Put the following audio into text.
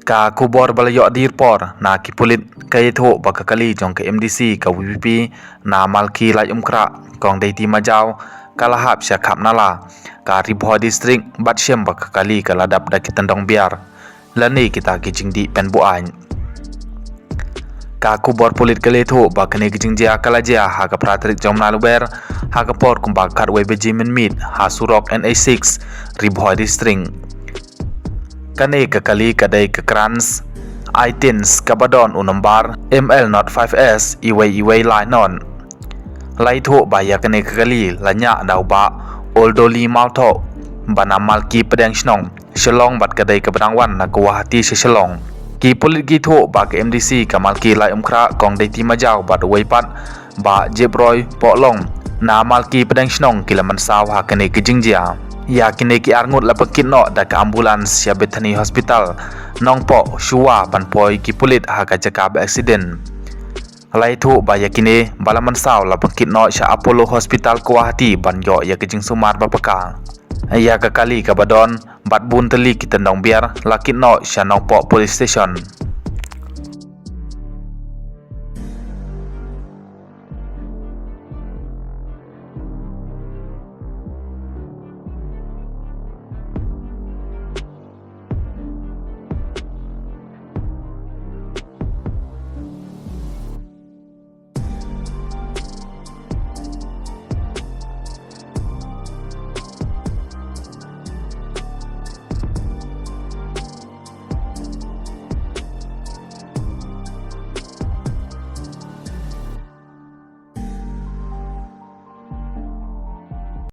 ka kubor balayo dirpor na kipulit kay tho bakakali jong ke MDC ka VPP na malki lai umkra kong deiti majau kalahap sya khap nala ka ribho district batshem bakakali kaladap da kitandong biar lani kita kijingdi penbuan ka kubor pulit kale tho bakane kijingjia kalajia ha ka pratrik jomna luber ha ka por kumbak khat webeji min ha surok NA6 ribho district kane kakali kadai kakrans itins kabadon unambar ML not 5S iway line non laitho baya kane kakali lanya dauba oldoli maltho bana malki pedang snong shalong bat kadai kabadangwan na Guwahati shalong ki polit gi tho ba ke MDC kamalki lai umkra kong deiti majau bat weipat ba jebroi polong na malki pedang snong kilaman saw ha kane kijingjia ya kini ki arngut la pakit no da ka ambulans ya Bethany hospital nongpo shuwa banpoi ki pulit ha ka jaka ba accident lai thu ba ya kini balaman saw la pakit no sha Apollo hospital Guwahati banyo ya kijing sumar bapaka ya ka kali ka badon bat bun teli kitandong biar lakit no sha nongpo police station